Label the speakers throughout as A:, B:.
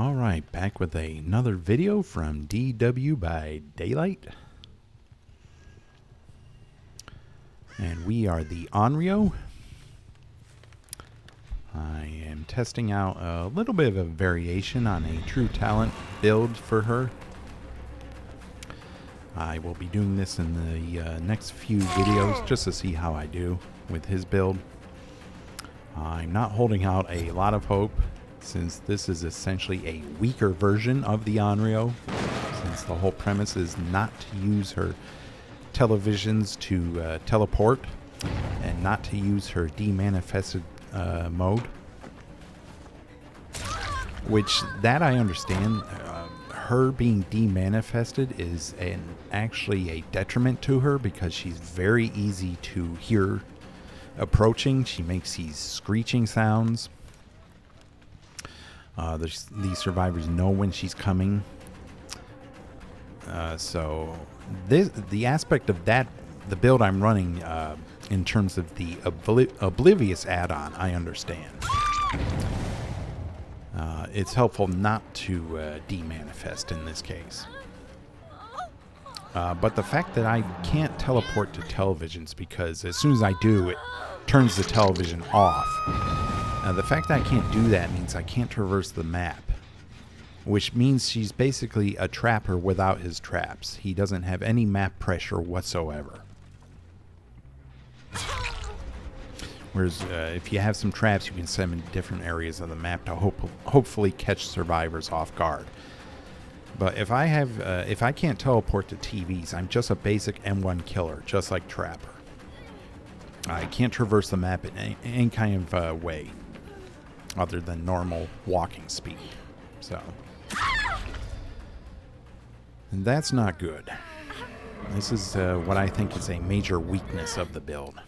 A: Alright, back with another video from DW by Daylight. And we are the Onryo. I am testing out a little bit of a variation on a true talent build for her. I will be doing this in the next few videos just to see how I do with his build. I'm not holding out a lot of hope, since this is essentially a weaker version of the Onryo, since the whole premise is not to use her televisions to teleport and not to use her demanifested mode, which that I understand. Her being demanifested is actually a detriment to her because she's very easy to hear approaching. She makes these screeching sounds. These survivors know when she's coming. So the aspect of that, the build I'm running in terms of the Oblivious add-on, I understand. It's helpful not to demanifest in this case. But the fact that I can't teleport to televisions, because as soon as I do, it turns the television off. The fact that I can't do that means I can't traverse the map, which means she's basically a trapper without his traps. He doesn't have any map pressure whatsoever. Whereas if you have some traps, you can set them in different areas of the map to hopefully catch survivors off guard. But if I can't teleport to TVs, I'm just a basic M1 killer, just like Trapper. I can't traverse the map in any kind of way, other than normal walking speed. So, and that's not good. This is what I think is a major weakness of the build.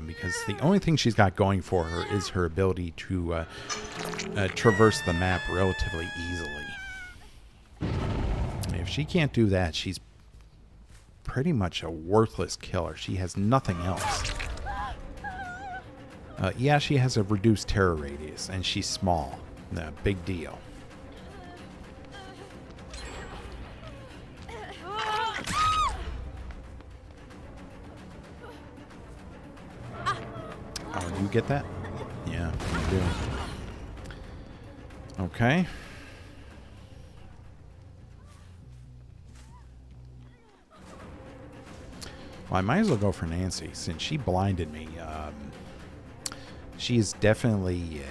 A: Because the only thing she's got going for her is her ability to traverse the map relatively easily. If she can't do that, she's pretty much a worthless killer. She has nothing else. Yeah, she has a reduced terror radius, and she's small. Big deal. Oh, you get that? Yeah, I do. Okay. Well, I might as well go for Nancy, since she blinded me. She is definitely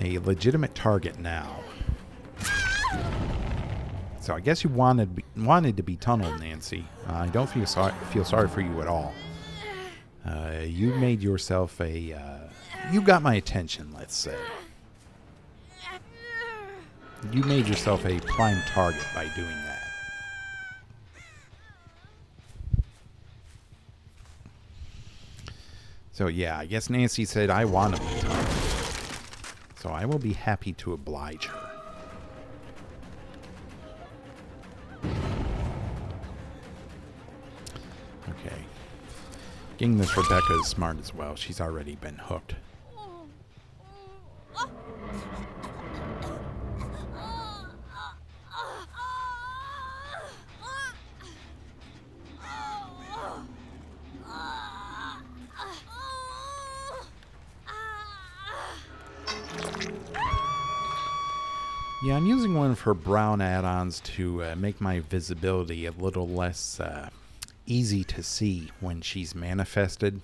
A: a legitimate target now. So I guess you wanted to be tunneled, Nancy. I don't feel sorry for you at all. You made yourself you got my attention, let's say. You made yourself a prime target by doing that. So yeah, I guess Nancy said I want to be tunneled. So I will be happy to oblige her. Okay. Getting this Rebecca is smart as well. She's already been hooked. Yeah, I'm using one of her brown add-ons to make my visibility a little less easy to see when she's manifested.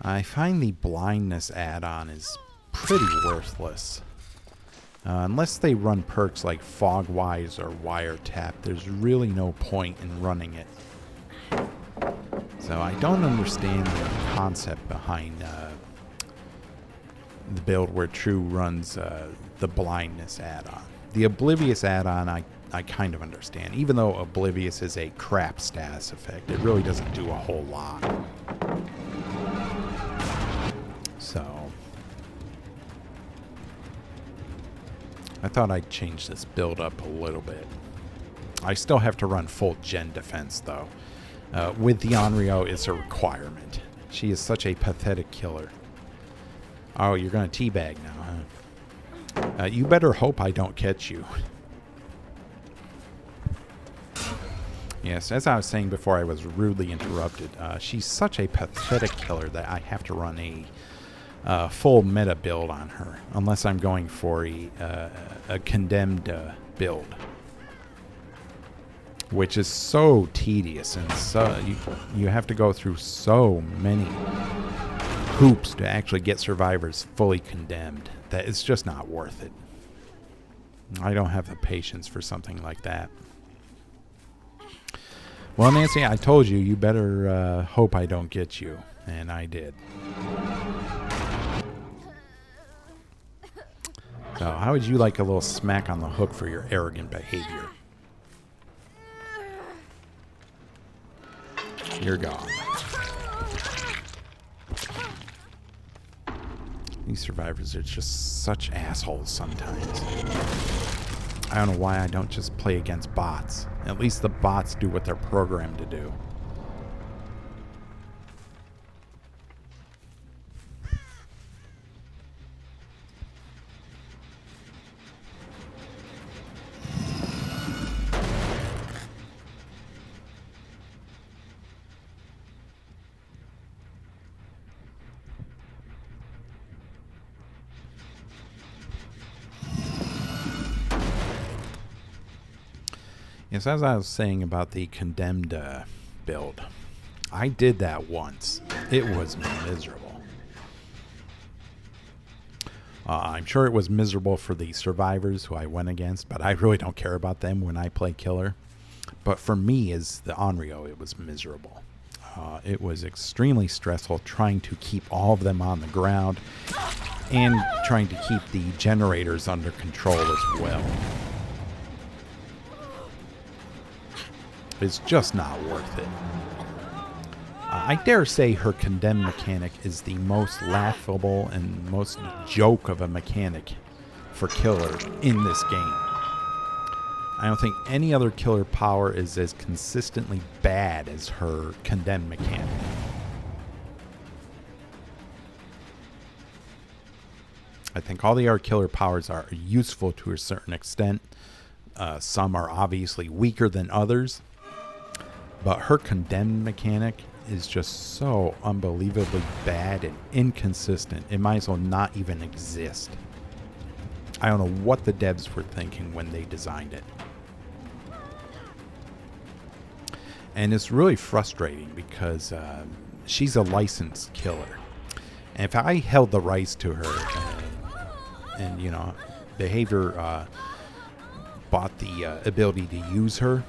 A: I find the blindness add-on is pretty worthless. Unless they run perks like Fogwise or Wiretap, there's really no point in running it. So I don't understand the concept behind the build where True runs the blindness add-on. The Oblivious add-on I kind of understand. Even though Oblivious is a crap status effect, it really doesn't do a whole lot. So I thought I'd change this build up a little bit. I still have to run full gen defense though. With the Onryo, it's a requirement. She is such a pathetic killer. Oh, you're gonna teabag now, huh? You better hope I don't catch you. Yes, as I was saying before I was rudely interrupted, she's such a pathetic killer that I have to run a full meta build on her, unless I'm going for a condemned build, which is so tedious, and so you have to go through so many hoops to actually get survivors fully condemned that it's just not worth it. I don't have the patience for something like that. Well, Nancy, I told you, you better hope I don't get you, and I did. So how would you like a little smack on the hook for your arrogant behavior? You're gone. These survivors are just such assholes sometimes. I don't know why I don't just play against bots. At least the bots do what they're programmed to do. Yes, as I was saying about the condemned build, I did that once. It was miserable. I'm sure it was miserable for the survivors who I went against, but I really don't care about them when I play killer. But for me, as the Onryo, it was miserable. It was extremely stressful trying to keep all of them on the ground and trying to keep the generators under control as well. It's just not worth it. I dare say her condemned mechanic is the most laughable and most joke of a mechanic for killer in this game. I don't think any other killer power is as consistently bad as her condemned mechanic. I think all the other killer powers are useful to a certain extent. Some are obviously weaker than others. But her condemned mechanic is just so unbelievably bad and inconsistent. It might as well not even exist. I don't know what the devs were thinking when they designed it. And it's really frustrating because she's a licensed killer. And if I held the rights to her and you know, Behavior bought the ability to use her,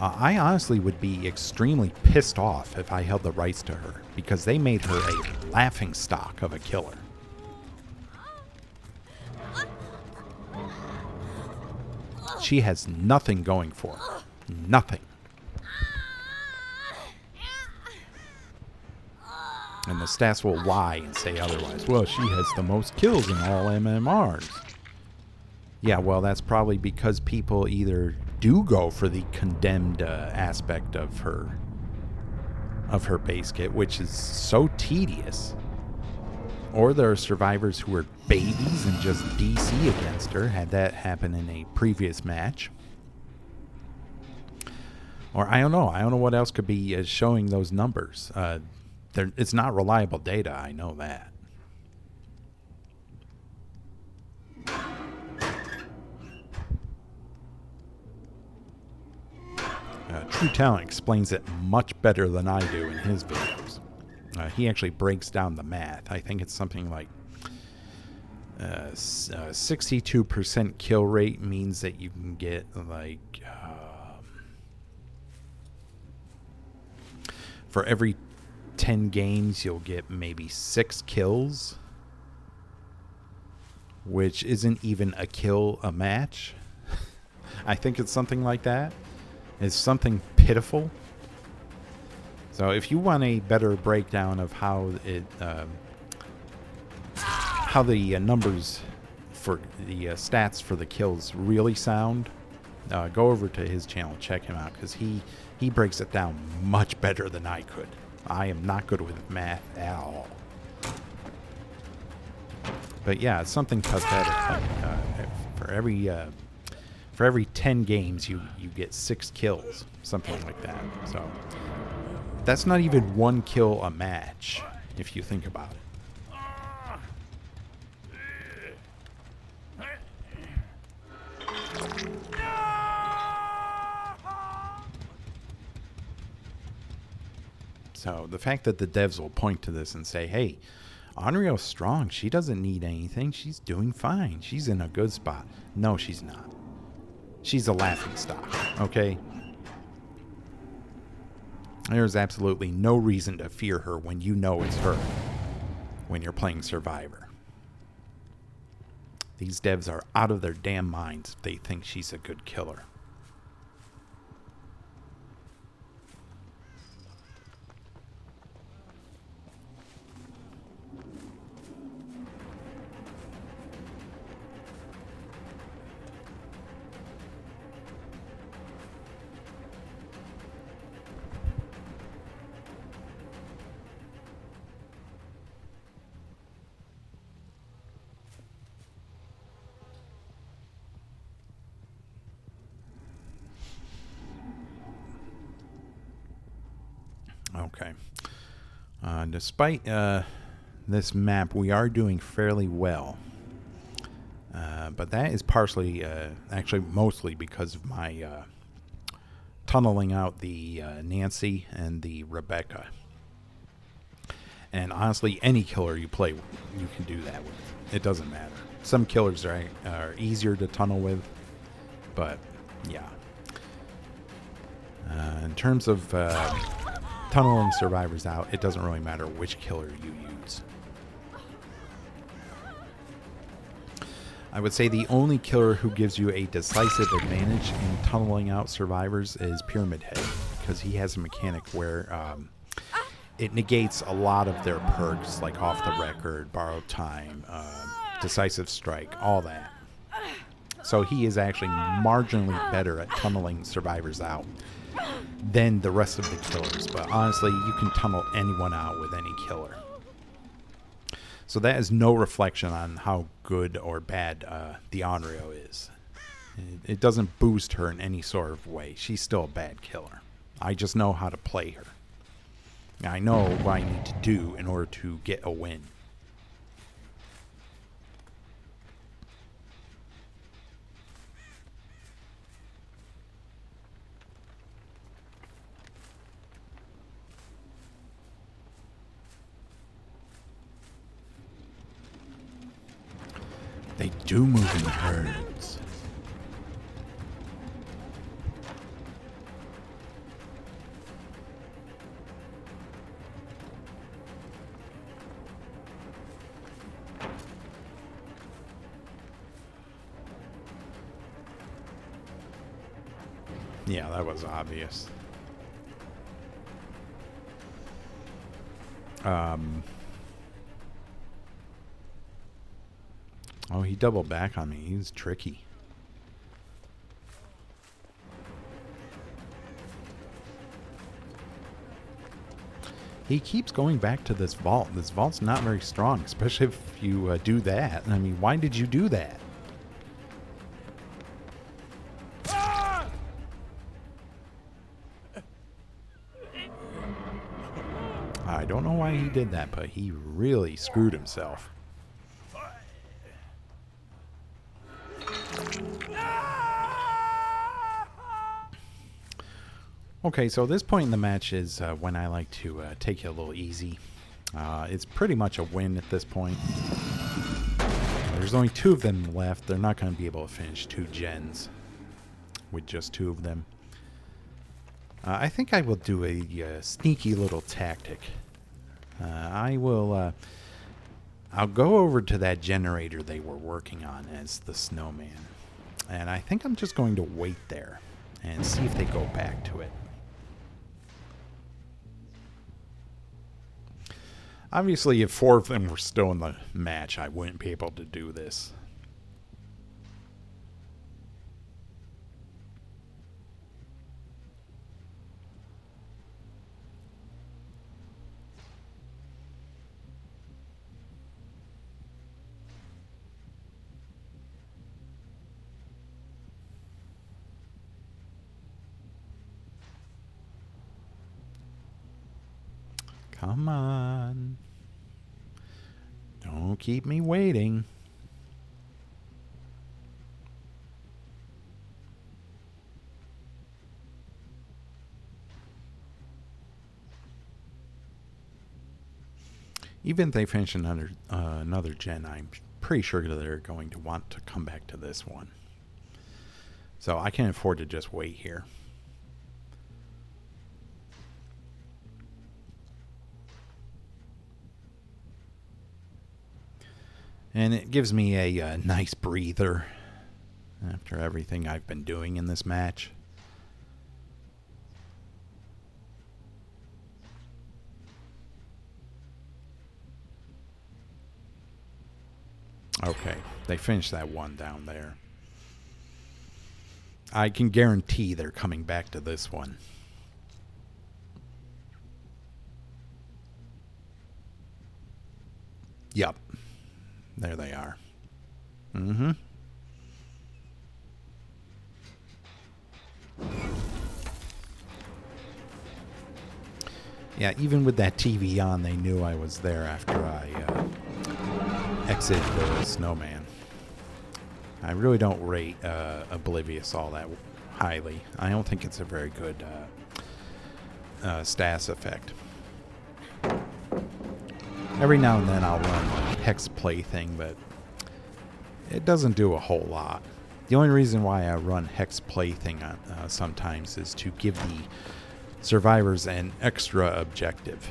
A: I honestly would be extremely pissed off if I held the rights to her, because they made her a laughingstock of a killer. She has nothing going for her. Nothing. And the stats will lie and say otherwise. Well, she has the most kills in all MMRs. Yeah, well, that's probably because people either do go for the condemned aspect of her base kit, which is so tedious, or there are survivors who are babies and just DC against her. Had that happen in a previous match. Or I don't know what else could be showing those numbers. It's not reliable data, I know that. True Talent explains it much better than I do in his videos. He actually breaks down the math. I think it's something like 62% kill rate means that you can get like for every 10 games you'll get maybe 6 kills, which isn't even a kill a match. I think it's something like that. It's something pitiful. So if you want a better breakdown of how it how the numbers for the stats for the kills really sound, go over to his channel, check him out, because he breaks it down much better than I could. I am not good with math at all. But yeah, it's something pathetic. Like, for every 10 games, you get 6 kills, something like that. So that's not even 1 kill a match, if you think about it. So the fact that the devs will point to this and say, hey, Onryo's strong. She doesn't need anything. She's doing fine. She's in a good spot. No, she's not. She's a laughingstock, okay? There's absolutely no reason to fear her when you know it's her when you're playing Survivor. These devs are out of their damn minds if they think she's a good killer. Okay. Despite this map, we are doing fairly well. But that is partially, actually mostly because of my tunneling out the Nancy and the Rebecca. And honestly, any killer you play, you can do that with. It doesn't matter. Some killers are easier to tunnel with, but yeah. In terms of tunneling survivors out, it doesn't really matter which killer you use. I would say the only killer who gives you a decisive advantage in tunneling out survivors is Pyramid Head, because he has a mechanic where it negates a lot of their perks, like Off the Record, Borrowed Time, Decisive Strike, all that. So he is actually marginally better at tunneling survivors out than the rest of the killers. But honestly, you can tunnel anyone out with any killer. So that is no reflection on how good or bad the Onryo is. It doesn't boost her in any sort of way. She's still a bad killer. I just know how to play her. I know what I need to do in order to get a win. They do move in herds. Yeah, that was obvious. Oh, he doubled back on me. He was tricky. He keeps going back to this vault. This vault's not very strong, especially if you do that. I mean, why did you do that? I don't know why he did that, but he really screwed himself. Okay, so this point in the match is when I like to take it a little easy. It's pretty much a win at this point. There's only 2 of them left. They're not going to be able to finish 2 gens with just 2 of them. I think I will do a sneaky little tactic. I'll go over to that generator they were working on as the snowman. And I think I'm just going to wait there and see if they go back to it. Obviously, if 4 of them were still in the match, I wouldn't be able to do this. Come on. Don't keep me waiting. Even if they finish another gen, I'm pretty sure that they're going to want to come back to this one. So I can't afford to just wait here. And it gives me a nice breather after everything I've been doing in this match. Okay, they finished that one down there. I can guarantee they're coming back to this one. Yep. There they are. Mm-hmm. Yeah, even with that TV on, they knew I was there after I exited the snowman. I really don't rate Oblivious all that highly. I don't think it's a very good status effect. Every now and then I'll run like Hex Plaything, but it doesn't do a whole lot. The only reason why I run Hex Plaything sometimes is to give the survivors an extra objective.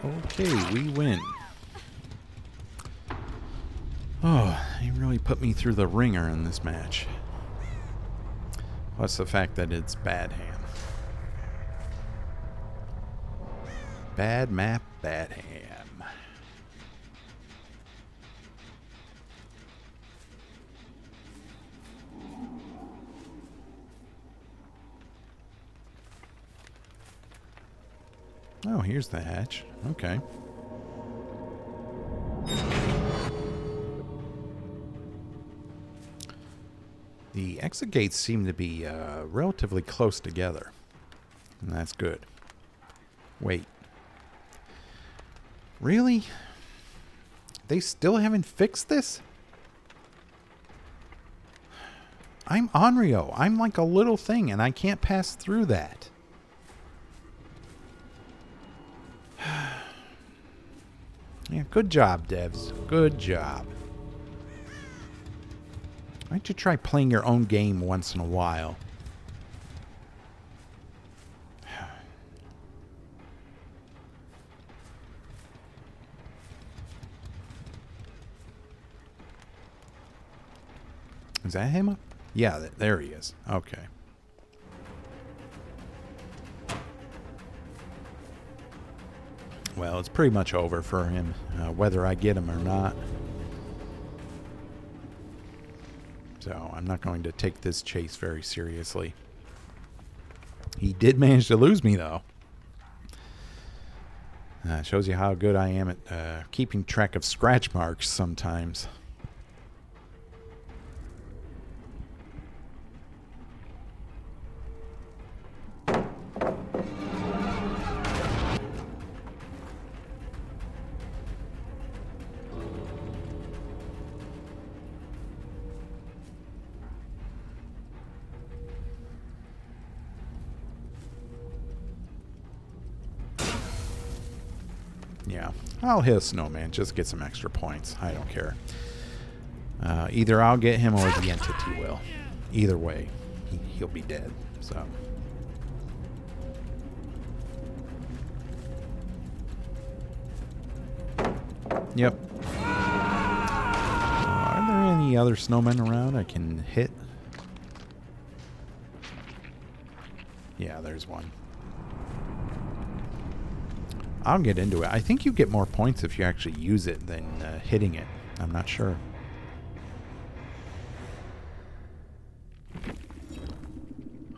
A: Okay, we win. Oh, he really put me through the ringer in this match. Plus the fact that it's bad ham. Bad map, bad ham. Oh, here's the hatch. Okay. The exit gates seem to be relatively close together. And that's good. Wait. Really? They still haven't fixed this? I'm Onryo. I'm like a little thing and I can't pass through that. Yeah, good job, devs. Good job. Why don't you try playing your own game once in a while? Is that him? Yeah, there he is. Okay. Well, it's pretty much over for him, whether I get him or not. So I'm not going to take this chase very seriously. He did manage to lose me, though. Shows you how good I am at keeping track of scratch marks sometimes. Yeah, Yeah, I'll hit a snowman. Just get some extra points. I don't care. Either I'll get him or the entity will. Either way, he'll be dead. So. Yep. Are there any other snowmen around I can hit? Yeah, there's one. I'll get into it. I think you get more points if you actually use it than hitting it. I'm not sure.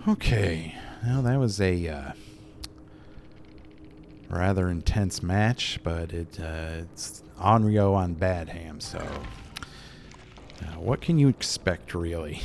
A: Okay. Well, that was a rather intense match, but it's Onryo on bad ham, so what can you expect, really?